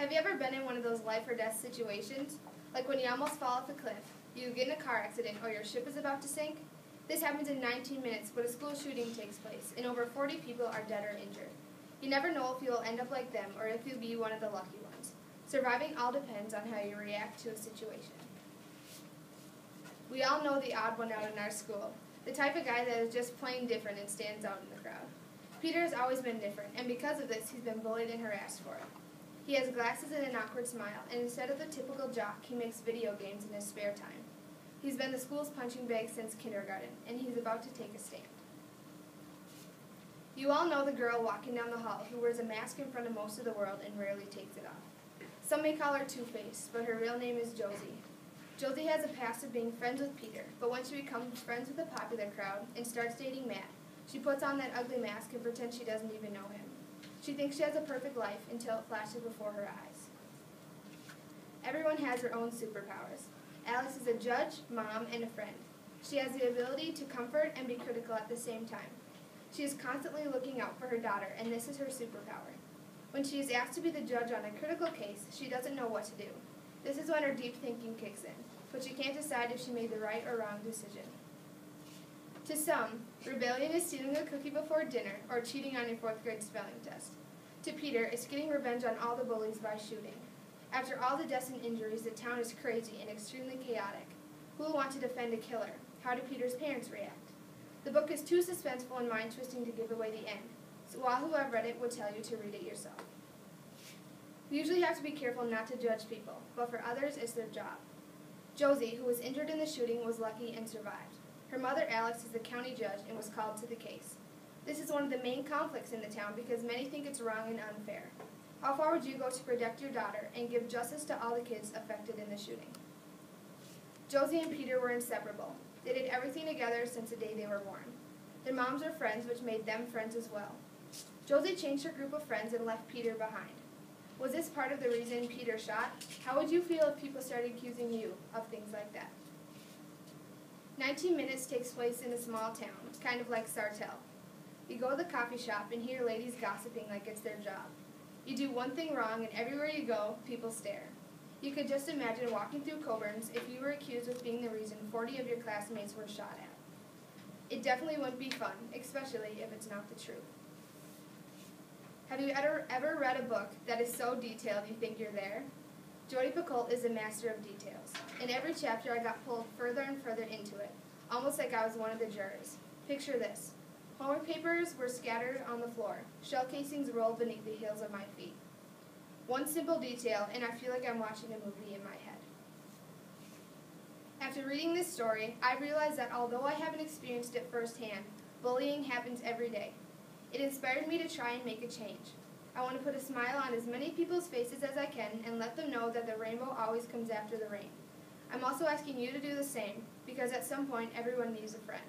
Have you ever been in one of those life or death situations? Like when you almost fall off a cliff, you get in a car accident, or your ship is about to sink? This happens in 19 minutes, but a school shooting takes place, and over 40 people are dead or injured. You never know if you'll end up like them, or if you'll be one of the lucky ones. Surviving all depends on how you react to a situation. We all know the odd one out in our school, the type of guy that is just plain different and stands out in the crowd. Peter has always been different, and because of this, he's been bullied and harassed for it. He has glasses and an awkward smile, and instead of the typical jock, he makes video games in his spare time. He's been the school's punching bag since kindergarten, and he's about to take a stand. You all know the girl walking down the hall who wears a mask in front of most of the world and rarely takes it off. Some may call her Two-Faced, but her real name is Josie. Josie has a past of being friends with Peter, but when she becomes friends with the popular crowd and starts dating Matt, she puts on that ugly mask and pretends she doesn't even know him. She thinks she has a perfect life until it flashes before her eyes. Everyone has her own superpowers. Alex is a judge, mom, and a friend. She has the ability to comfort and be critical at the same time. She is constantly looking out for her daughter, and this is her superpower. When she is asked to be the judge on a critical case, she doesn't know what to do. This is when her deep thinking kicks in, but she can't decide if she made the right or wrong decision. To some, rebellion is stealing a cookie before dinner or cheating on your 4th grade spelling test. To Peter, it's getting revenge on all the bullies by shooting. After all the deaths and injuries, the town is crazy and extremely chaotic. Who will want to defend a killer? How do Peter's parents react? The book is too suspenseful and mind-twisting to give away the end, so all who have read it would tell you to read it yourself. We usually have to be careful not to judge people, but for others, it's their job. Josie, who was injured in the shooting, was lucky and survived. Her mother, Alex, is the county judge and was called to the case. This is one of the main conflicts in the town because many think it's wrong and unfair. How far would you go to protect your daughter and give justice to all the kids affected in the shooting? Josie and Peter were inseparable. They did everything together since the day they were born. Their moms were friends, which made them friends as well. Josie changed her group of friends and left Peter behind. Was this part of the reason Peter shot? How would you feel if people started accusing you of things like that? 19 Minutes takes place in a small town, kind of like Sartell. You go to the coffee shop and hear ladies gossiping like it's their job. You do one thing wrong and everywhere you go, people stare. You could just imagine walking through Coburn's if you were accused of being the reason 40 of your classmates were shot at. It definitely wouldn't be fun, especially if it's not the truth. Have you ever read a book that is so detailed you think you're there? Jodi Picoult is a master of details. In every chapter, I got pulled further and further into it, almost like I was one of the jurors. Picture this. Homework papers were scattered on the floor. Shell casings rolled beneath the heels of my feet. One simple detail, and I feel like I'm watching a movie in my head. After reading this story, I realized that although I haven't experienced it firsthand, bullying happens every day. It inspired me to try and make a change. I want to put a smile on as many people's faces as I can and let them know that the rainbow always comes after the rain. I'm also asking you to do the same, because at some point everyone needs a friend.